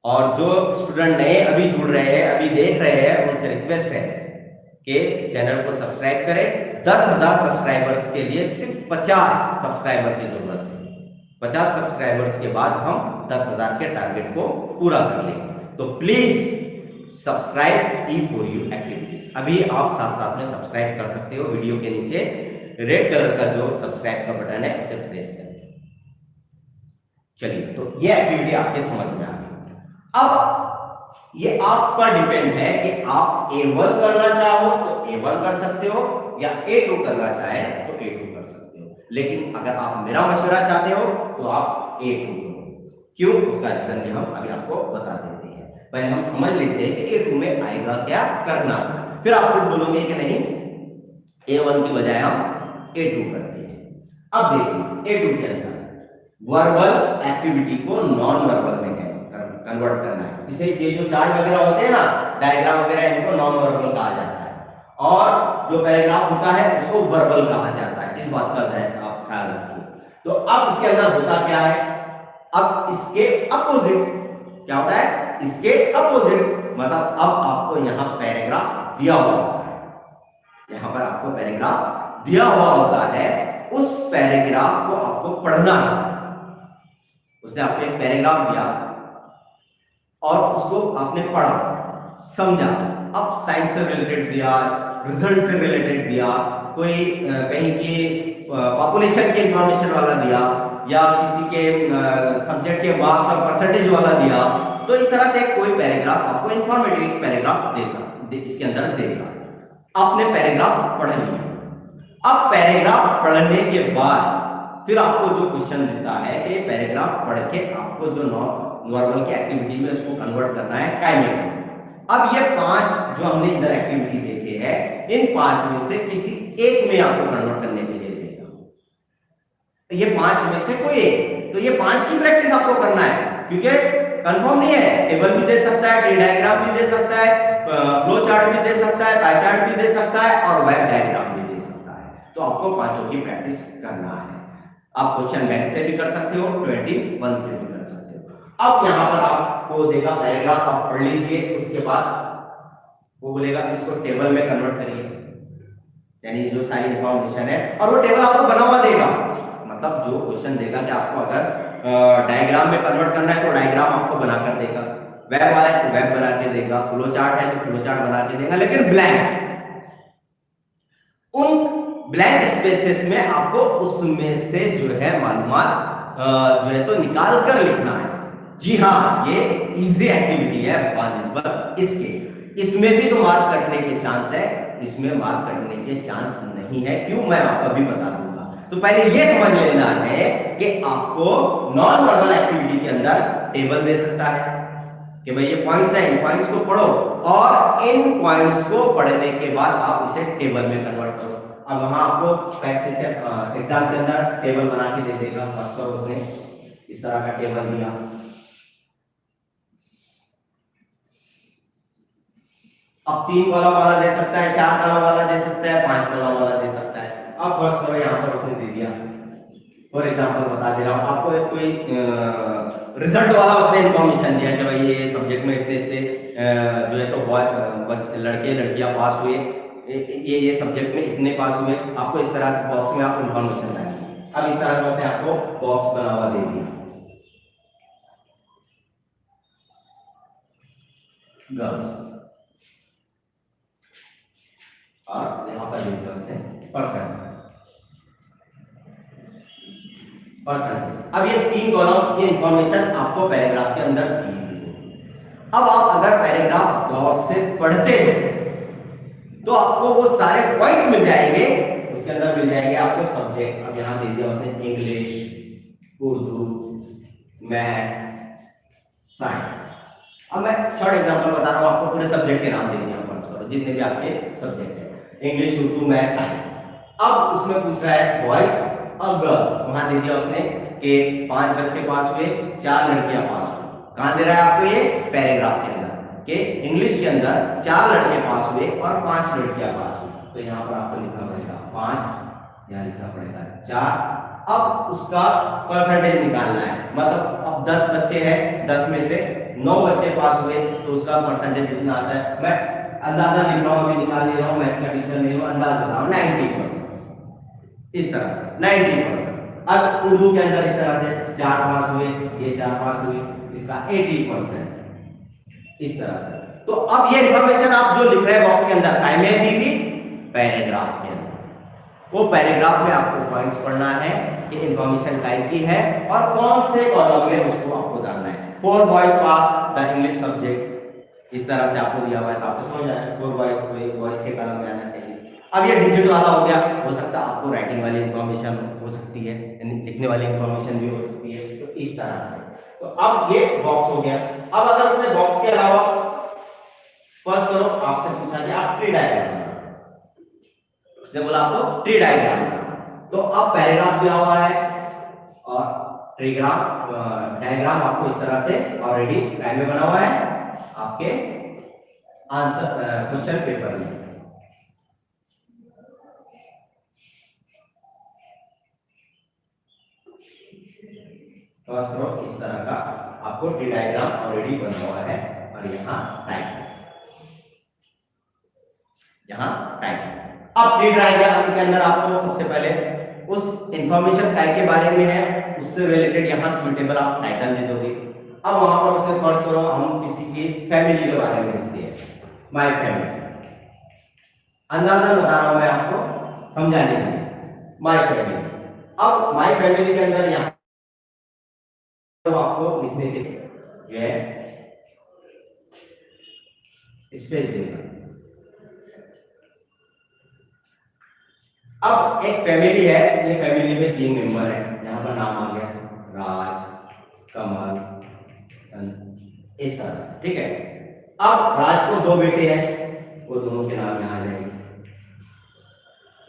और जो स्टूडेंट नए अभी जुड़ रहे हैं, अभी देख रहे हैं, उनसे रिक्वेस्ट है कि चैनल को सब्सक्राइब करें। 10,000 सब्सक्राइबर्स के लिए सिर्फ 50 सब्सक्राइबर की जरूरत है। 50 सब्सक्राइबर्स के बाद हम 10,000 के टारगेट को पूरा कर लेंगे। तो प्लीज सब्सक्राइब E4U एक्टिविटीज। अभी आप साथ साथ में सब्सक्राइब कर सकते हो। वीडियो के नीचे रेड कलर का जो सब्सक्राइब का बटन है उसे प्रेस करें। चलिए, तो ये एक्टिविटी आपके समझ में आ गई। अब ये आप पर डिपेंड है कि आप A1 करना चाहो तो A1 कर सकते हो, या A2 करना चाहे तो A2 कर सकते हो। लेकिन अगर आप मेरा मशवरा चाहते हो तो आप A2 करो। क्यों, उसका रीजन भी हम अभी आपको बता देते हैं। पहले हम समझ लेते हैं कि A2 में आएगा क्या करना, फिर आप खुद बोलोगे कि नहीं A1 की बजाय हम A2 करते हैं। अब देखिए A2 के अंदर वर्बल एक्टिविटी को नॉन वर्बल में कन्वर्ट करना है। जैसे ये जो चार्ट वगैरह होते हैं ना, डायग्राम वगैरह, इनको नॉन वर्बल कहा जाता है, और जो पैराग्राफ होता है उसको वर्बल कहा जाता है। इस बात का आप ख्याल रखिए। तो अब इसके अंदर होता क्या है, अब इसके अपोजिट क्या होता है, इसके अपोजिट मतलब अब आपको यहां पैराग्राफ दिया हुआ होता है, यहां पर आपको पैराग्राफ दिया हुआ होता है, उस पैराग्राफ को आपको पढ़ना है। उसने आपको एक पैराग्राफ दिया और उसको आपने पढ़ा, समझा। अब साइंस से रिलेटेड दिया, रिजल्ट से रिलेटेड दिया, कोई कहीं की पॉपुलेशन की इंफॉर्मेशन वाला दिया, या किसी के सब्जेक्ट के मार्क्स और परसेंटेज वाला दिया, तो इस तरह से कोई पैराग्राफ आपको इंफॉर्मेटिव पैराग्राफ दे सकते, इसके अंदर देगा। आपने पैराग्राफ पढ़ लिया। अब पैराग्राफ पढ़ने के बाद फिर आपको जो क्वेश्चन देता है कि पैराग्राफ पढ़ के आपको जो नॉर्मल की एक्टिविटी में उसको कन्वर्ट करना है काइनेटिक। अब ये 5 जो हमने इधर एक्टिविटी देखे हैं, इन 5 में से किसी एक में आपको कन्वर्ट करने के लिए देगा। ये 5 में से कोई एक, तो ये 5 की प्रैक्टिस आपको करना है, क्योंकि कंफर्म नहीं है। टेबल भी दे सकता है, ट्री डायग्राम भी दे सकता है, फ्लो चार्ट भी दे सकता है, पाई चार्ट भी दे सकता है, और वेब डायग्राम भी दे सकता है। तो आपको 5 की प्रैक्टिस करना है। आप क्वेश्चन बैंक से भी कर सकते हो, 21 से भी कर सकते हो। अब यहां पर आपको देगा पैराग्राफ, आप पढ़ लीजिए, उसके बाद वो बोलेगा इसको टेबल में कन्वर्ट करिए, यानी जो सारी इंफॉर्मेशन है, और वो टेबल आपको बना हुआ देगा। मतलब जो क्वेश्चन देगा कि आपको अगर डायग्राम में कन्वर्ट करना है तो डायग्राम आपको बनाकर देगा, वेब है तो वेब बना के देगा, फ्लो चार्ट है तो फ्लो चार्ट बना के देगा, लेकिन ब्लैंक, उन ब्लैंक स्पेसेस में आपको उसमें से जो है मालूमात जो है तो निकाल कर लिखना है। जी हाँ, ये इजी एक्टिविटी है बानिस्बत इसके। इसमें भी तो मार्क कटने के चांस है, इसमें मार्क कटने के चांस नहीं है। क्यों, मैं आपको अभी बता दूंगा। तो पहले ये समझ लेना है कि आपको नॉन वर्बल एक्टिविटी के अंदर टेबल दे सकता है कि भाई ये पॉइंट्स है, इन पॉइंट्स को पढ़ो, और इन पॉइंट्स को पढ़ने के बाद आप इसे टेबल में कन्वर्ट करो। अब वहां आपको एग्जाम के अंदर टेबल बना के दे देगा। फर्स्ट और उसने इस तरह का टेबल दिया, अब 3 कॉलम वाला दे सकता है, 4 कॉलम वाला दे सकता है, 5 कॉलम वाला दे सकता है। अब फर्स्ट करो, यहाँ पर उसने दे दिया, फॉर एग्जाम्पल बता दे रहा हूँ आपको, कोई रिजल्ट वाला उसने इंफॉर्मेशन दिया कि भाई ये सब्जेक्ट में इतने इतने जो है तो लड़के लड़कियां पास हुए, ये सब्जेक्ट में इतने पास हुए। आपको इस तरह बॉक्स में आप इंफॉर्मेशन डालिए। अब इस तरह का उसने आपको बॉक्स बना हुआ दे दिया, गर्ल्स, और यहाँ पर लिखा उसने परसेंटेज। अब ये 3 कॉलम ये इंफॉर्मेशन आपको पैराग्राफ के अंदर दी हुई। अब आप अगर पैराग्राफ गौर से पढ़ते हो तो आपको वो सारे पॉइंट्स मिल जाएंगे। उसके अंदर मिल जाएंगे आपको सब्जेक्ट। अब यहां दे दिया उसने इंग्लिश, उर्दू, मैथ, साइंस। अब मैं शॉर्ट एग्जांपल बता रहा हूं आपको, पूरे सब्जेक्ट के नाम दे दिया फर्स्ट करो, जितने भी आपके सब्जेक्ट है, इंग्लिश, उर्दू, मैथ, साइंस। अब उसमें पूछ रहा है बॉयज और गर्ल्स। वहां दे दिया उसने कि 5 बच्चे पास हुए, 4 लड़कियां पास हुई। कहां दे रहा है आपको, ये पैराग्राफ के अंदर कि इंग्लिश के अंदर 4 लड़के पास हुए और 5 लड़कियां पास हुई। तो यहाँ पर आपको लिखना पड़ेगा 5, यहाँ लिखना पड़ेगा 4। अब उसका परसेंटेज निकालना है, मतलब अब 10 बच्चे हैं, 10 में से 9 बच्चे पास हुए तो उसका परसेंटेज कितना आता है, मैं अंदाजा लिख रहा हूं, अभी निकाल ले रहा हूं, मैथ का टीचर नहीं हूं, अंदाज बताओ 90%। इस तरह से 90%। अब उर्दू के अंदर इस तरह से 4 पास हुए, ये 4 पास हुए, इसका 80%। इस तरह से। तो अब ये इंफॉर्मेशन आप जो लिख रहे हैं बॉक्स के अंदर काय में दी हुई, पैराग्राफ के अंदर, वो पैराग्राफ में आपको पॉइंट्स पढ़ना है कि इंफॉर्मेशन काय की है और कौन से कॉलम में उसको आपको डालना है। 4 boys pass the English subject, इस तरह से आपको दिया हुआ है तो आपको समझ आए 4 बॉयज के कॉलम में आना चाहिए। अब ये डिजिट वाला हो गया, हो सकता है आपको राइटिंग वाली इंफॉर्मेशन हो सकती है, लिखने वाली इंफॉर्मेशन भी हो सकती है, तो इस तरह से। तो अब ये बॉक्स हो गया। अब अगर उसने बॉक्स के अलावा फर्स्ट करो आपसे पूछा कि आप ट्री डायग्राम बनाओ, उसने बोला आपको ट्री डायग्राम बनाओ, तो अब पैराग्राफ दिया हुआ है और ट्रीग्राम डायग्राम आपको इस तरह से ऑलरेडी टाइम में बना हुआ है आपके आंसर क्वेश्चन पेपर में। इस तरह का आपको ट्री डायग्राम ऑलरेडी बना हुआ है और यहाँ टाइप, यहाँ टाइप। अब ट्री डायग्राम के अंदर आपको सबसे पहले उस इंफॉर्मेशन काय के बारे में है उससे रिलेटेड यहाँ सुटेबल आप टाइटल दे दोगे। अब वहां पर उसने फर्स्ट करो हम किसी की फैमिली के बारे में लिखते हैं, माय फैमिली, अंदाजा बता रहा हूं मैं आपको समझाने के लिए, माय फैमिली। अब माय फैमिली के अंदर यहाँ तो आपको लिखने के जो है स्पेस देना। अब एक फैमिली है, ये फैमिली में 3 मेंबर है, यहाँ पर नाम आ गया राज, कमल, इस तरह से, ठीक है। अब राज को 2 बेटे हैं, वो दोनों के नाम यहाँ आ जाएंगे।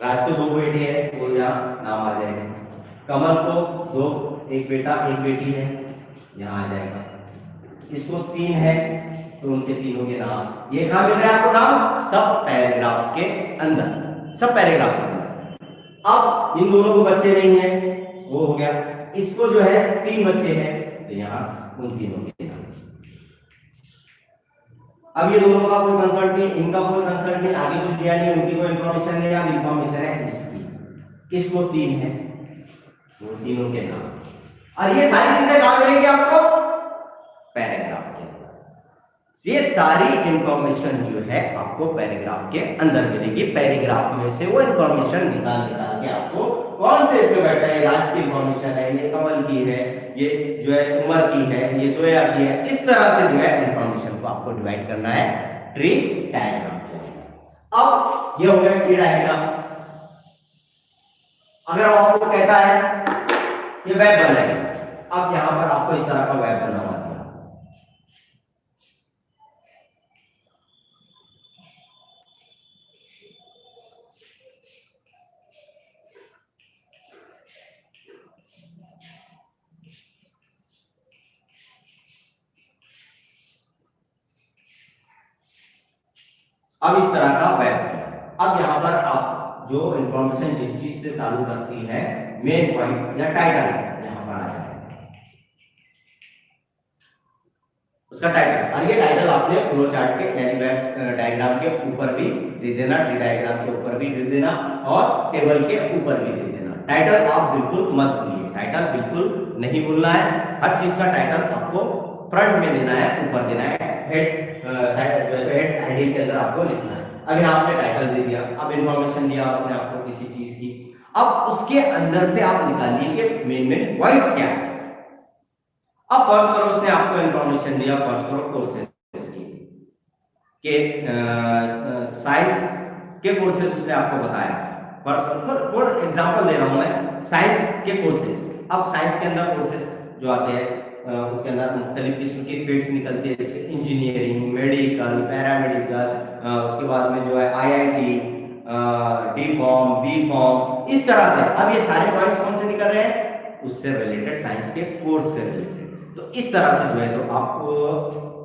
राज को 2 बेटे हैं, वो यहाँ नाम आ जाएंगे। कमल को एक बेटा एक बेटी है, यहाँ आ जाएगा। इसको 3 है तो उनके तीनों के नाम, ये कहाँ मिल रहा है आपको नाम, सब पैराग्राफ के अंदर, सब पैराग्राफ के अंदर। अब इन दोनों को बच्चे नहीं है, वो हो गया। इसको जो है 3 बच्चे हैं तो यहाँ उन तीनों के नाम। अब ये दोनों का कोई कंसल्ट नहीं, इनका कोई कंसल्ट नहीं, आगे कुछ दिया नहीं, उनकी कोई इंफॉर्मेशन नहीं, अब इंफॉर्मेशन है इसकी, इसको 3 है, वो तीनों के नाम। और ये सारी चीजें कहां मिलेंगी आपको, पैराग्राफ के अंदर। ये सारी इंफॉर्मेशन जो है आपको पैराग्राफ के अंदर मिलेगी। पैराग्राफ में से वो इंफॉर्मेशन निकाल के आपको कौन से इसमें बैठा है, राज की इंफॉर्मेशन है, ये कमल की है, ये जो है उमर की है, ये जोया की है, इस तरह से जो है इंफॉर्मेशन को आपको डिवाइड करना है ट्री डायग्राम के। अब ये हो गया ट्री डायग्राम। अगर आपको कहता है ये वेब बनाए, अब यहां पर आपको इस तरह का वेब बना हुआ है। अब इस तरह का वेब है। अब यहां पर आप जो इंफॉर्मेशन जिस चीज से ताल्लुक रखती है, मेन पॉइंट या टाइटल यहां पर आ जाए, उसका टाइटल। और ये टाइटल आपने फ्लो चार्ट के यानी वेब डायग्राम के ऊपर भी दे देना, ट्री डायग्राम के ऊपर भी दे देना और टेबल के ऊपर भी दे देना। टाइटल आप बिल्कुल मत भूलिए, टाइटल बिल्कुल नहीं भूलना है। हर चीज का टाइटल आपको फ्रंट में देना है, ऊपर देना है, हेड हेडिंग के अंदर आपको लिखना है। अब यहाँ आपने टाइटल दे दिया, अब इंफॉर्मेशन दिया उसने आपको किसी चीज की, अब उसके अंदर से आप निकालिए कि मेन पॉइंट्स क्या है। अब फर्स्ट करो उसने आपको इंफॉर्मेशन दिया, फर्स्ट करो कोर्सेज की के साइंस के कोर्सेज उसने आपको बताया। फर्स्ट फॉर एग्जांपल दे रहा हूं मैं, साइंस के कोर्सेज। अब साइंस के अंदर कोर्सेज जो आते हैं उसके अंदर मुख्तलिफ किस्म की फील्ड्स निकलती है, जैसे इंजीनियरिंग, मेडिकल, पैरामेडिकल, उसके बाद में जो है IIT, D form, B form, इस तरह से। अब ये सारे पॉइंट्स कौन से निकल रहे हैं, उससे रिलेटेड, साइंस के कोर्स से रिलेटेड। तो इस तरह से जो है तो आप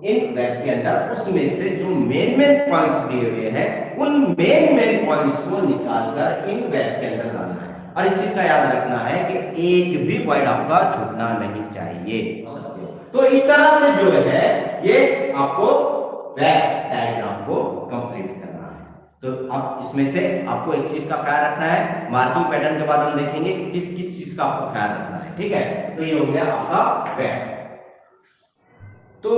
इन वेब के अंदर उसमें से जो मेन पॉइंट्स दिए हुए हैं उन मेन पॉइंट्स को निकालकर इन वेब के अंदर डालना है। और इस चीज का याद रखना है कि एक भी पॉइंट आपका छूटना नहीं चाहिए। तो इस तरह से जो है ये आपको वेव डायग्राम को कंप्लीट करना है। तो अब इसमें से आपको एक चीज का ख्याल रखना है, मार्किंग पैटर्न के बाद हम देखेंगे कि किस किस चीज का आपको ख्याल रखना है, ठीक है। तो ये हो गया आपका वेव। तो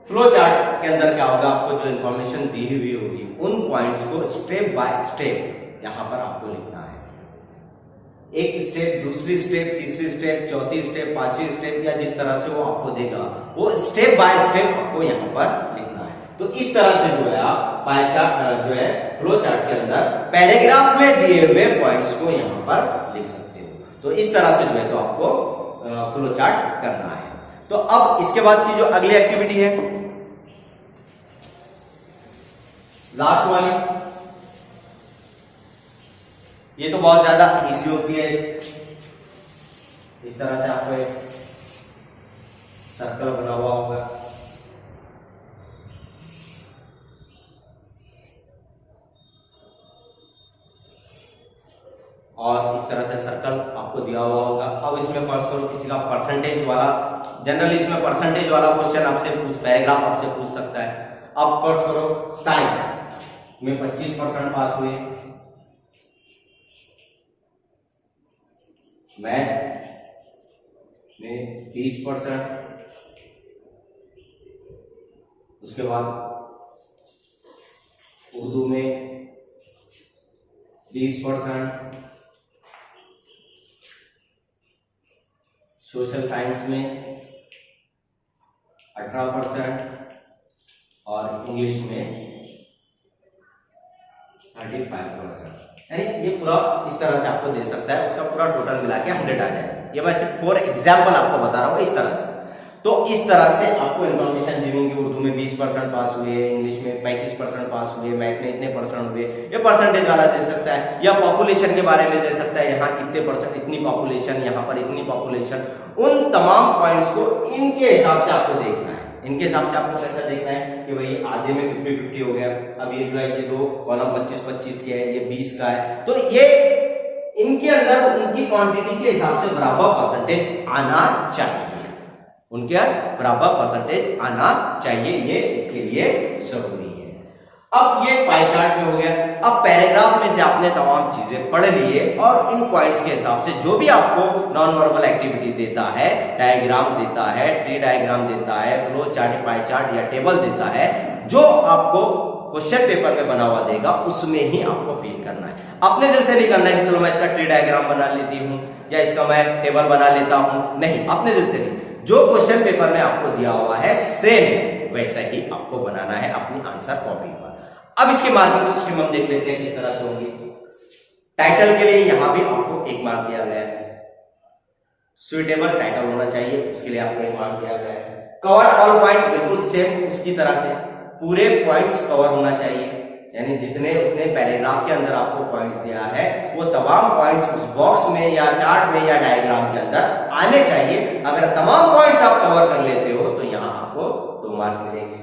फ्लो चार्ट के अंदर क्या होगा, आपको जो इंफॉर्मेशन दी हुई होगी उन पॉइंट्स को स्टेप बाय स्टेप यहां पर आपको लिखना है। एक स्टेप, दूसरी स्टेप, तीसरी स्टेप, चौथी स्टेप, पांचवी स्टेप, या जिस तरह से वो आपको देगा वो स्टेप बाय स्टेप आपको यहां पर लिखना है। तो इस तरह से जो है आप पाई चार्ट जो है फ्लो चार्ट के अंदर पैराग्राफ में दिए हुए पॉइंट्स को यहां पर लिख सकते हो। तो इस तरह से जो है तो आपको फ्लो चार्ट करना है। तो अब इसके बाद की जो अगली एक्टिविटी है, लास्ट वाली, ये तो बहुत ज्यादा इजी होती है। इस तरह से आपको एक सर्कल बना हुआ होगा और इस तरह से सर्कल आपको दिया हुआ होगा। अब इसमें फर्स्ट करो किसी का परसेंटेज वाला, जनरली इसमें परसेंटेज वाला क्वेश्चन आपसे पैराग्राफ आपसे पूछ सकता है। अब फर्स्ट करो साइंस में 25% पास हुए, मैथ में 30%, उसके बाद उर्दू में 20%, सोशल साइंस में 18% और इंग्लिश में 35%। यानी ये पूरा इस तरह से आपको दे सकता है, उसका पूरा टोटल मिला के 100 आ जाए। ये मैं सिर्फ फॉर एग्जाम्पल आपको बता रहा हूँ इस तरह से। तो इस तरह से आपको इन्फॉर्मेशन दी होंगी, उर्दू में 20% पास हुए, इंग्लिश में 35% पास हुए, मैथ में इतने परसेंट हुए, ये परसेंटेज वाला दे सकता है, या पॉपुलेशन के बारे में दे सकता है, यहाँ इतने परसेंट, इतनी पॉपुलेशन, यहाँ पर इतनी पॉपुलेशन। उन तमाम पॉइंट्स को इनके हिसाब से आपको देखना है। इनके हिसाब से आपको कैसा देखना है कि भाई आधे में 50-50 हो गया। अब ये जो है ये दो कॉलम 25-25 के है, ये 20 का है, तो ये इनके अंदर उनकी क्वांटिटी के हिसाब से बराबर परसेंटेज आना चाहिए, उनके बराबर परसेंटेज आना चाहिए, ये इसके लिए जरूरी है। अब ये पाई चार्ट में हो गया। अब पैराग्राफ में से आपने तमाम चीजें पढ़ लिए और इन पॉइंट्स के हिसाब से जो भी आपको नॉन वर्बल एक्टिविटी देता है, डायग्राम देता है, ट्री डायग्राम देता है, फ्लो चार्ट, पाई चार्ट या टेबल देता है, जो आपको क्वेश्चन पेपर में बना हुआ देगा उसमें ही आपको फिल करना है। अपने दिल से नहीं करना है कि चलो मैं इसका ट्री डायग्राम बना लेती हूँ या इसका मैं टेबल बना लेता हूँ, नहीं, अपने दिल से नहीं। जो क्वेश्चन पेपर में आपको दिया हुआ है सेम वैसा ही आपको बनाना है अपनी आंसर कॉपी पर। अब इसकी मार्किंग सिस्टम हम देख लेते हैं किस तरह से होगी। टाइटल के लिए यहां भी आपको 1 मार्क दिया गया है, सुइटेबल टाइटल होना चाहिए, उसके लिए आपको 1 मार्क दिया गया है। कवर ऑल पॉइंट बिल्कुल सेम उसकी तरह से पूरे पॉइंट्स कवर होना चाहिए, यानी जितने उसने पैराग्राफ के अंदर आपको पॉइंट्स दिया है वो तमाम पॉइंट्स उस बॉक्स में या चार्ट में या डायग्राम के अंदर आने चाहिए। अगर तमाम पॉइंट्स आप कवर कर लेते हो तो यहां आपको 2 मार्क मिलेंगे।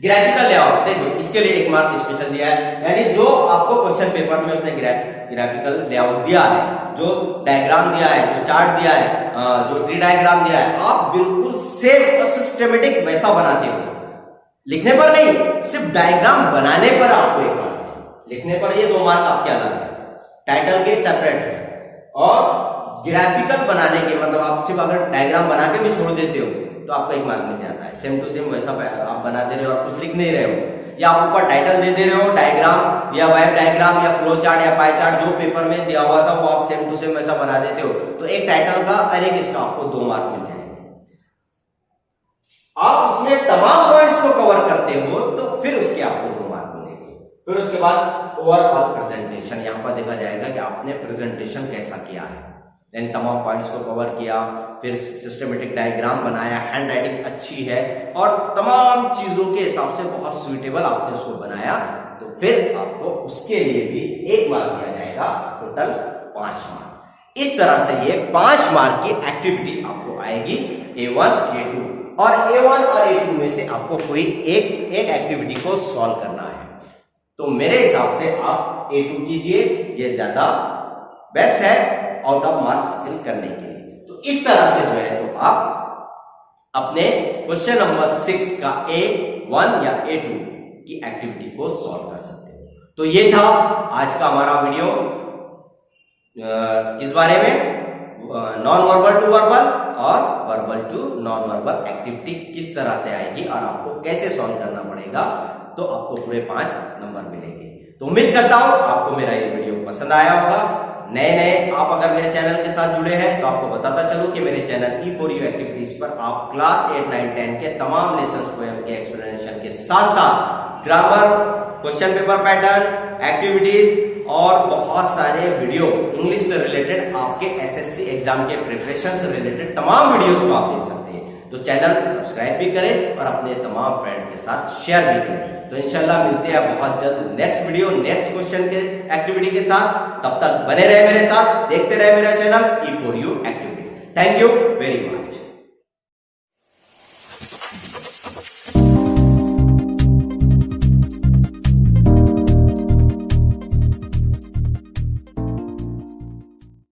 ग्राफिकल लेआउट, देखो इसके लिए 1 मार्क स्पेशल दिया है, यानी जो आपको क्वेश्चन पेपर में उसने ग्राफिकल लेआउट दिया है, जो डायग्राम दिया है, जो चार्ट दिया है, जो ट्री डायग्राम दिया है, आप बिल्कुल सेम और सिस्टमेटिक वैसा बनाते हो। लिखने पर नहीं, सिर्फ डायग्राम बनाने पर आपको 1 मार्क है, लिखने पर ये 2 मार्क आपके अलग है, टाइटल के सेपरेट है। और ग्राफिकल बनाने के मतलब आप सिर्फ अगर डायग्राम बना के भी छोड़ देते हो तो आपको 1 मार्क मिल जाता है। सेम टू सेम वैसा आप बना दे रहे हो और कुछ लिख नहीं रहे हो, या आप ऊपर टाइटल दे रहे हो, डायग्राम या वेब डायग्राम या फ्लो चार्ट या पाई चार्ट जो पेपर में दिया हुआ था वो आप सेम टू सेम वैसा बना देते हो, तो एक टाइटल का और एक इसका आपको 2 मार्क मिल जाएंगे। आप उसमें तमाम पॉइंट्स को कवर करते हो तो फिर उसके आपको 2 मार्क मिलेंगे। फिर उसके बाद ओवरऑल प्रेजेंटेशन, यहां पर देखा जाएगा कि आपने प्रेजेंटेशन कैसा किया है, यानी तमाम पॉइंट्स को कवर किया, फिर सिस्टमेटिक डायग्राम बनाया, हैंड राइटिंग अच्छी है और तमाम चीजों के हिसाब से बहुत सुइटेबल आपने उसको बनाया, तो फिर आपको उसके लिए भी 1 मार्क दिया जाएगा, टोटल 5 मार्क। इस तरह से ये 5 मार्क की एक्टिविटी आपको आएगी A1 A2, और A1 और A2 में से आपको कोई एक एक्टिविटी को सॉल्व करना है। तो मेरे हिसाब से आप A2 कीजिए, ये ज्यादा बेस्ट है आउट ऑफ मार्क हासिल करने के लिए। तो इस तरह से जो है तो आप अपने क्वेश्चन नंबर 6 का A1 या A2 की एक्टिविटी को सॉल्व कर सकते हो। तो ये था आज का हमारा वीडियो, किस बारे में, नॉन वर्बल टू वर्बल और verbal to non verbal activity किस तरह से आएगी और आपको कैसे सॉल्व करना पड़ेगा, तो आपको पूरे 5 नंबर मिलेंगे। तो उम्मीद करता हूं आपको मेरा ये वीडियो पसंद आया होगा। नए आप अगर मेरे चैनल के साथ जुड़े हैं तो आपको बताता चलूं कि मेरे चैनल E4U एक्टिविटीज पर आप क्लास 8, 9, 10 के तमाम लेसन्स पोएम के एक्सप्लेनेशन के साथ साथ grammar, question paper pattern, activities और बहुत सारे वीडियो इंग्लिश से रिलेटेड, आपके SSC एग्जाम के प्रिपरेशन से रिलेटेड तमाम वीडियोस को आप देख सकते हैं। तो चैनल सब्सक्राइब भी करें और अपने तमाम फ्रेंड्स के साथ शेयर भी करें। तो इंशाल्लाह मिलते हैं बहुत जल्द नेक्स्ट वीडियो, नेक्स्ट क्वेश्चन के एक्टिविटी के साथ। तब तक बने रहे मेरे साथ, देखते रहे मेरा channel E4U activities. Thank you very much.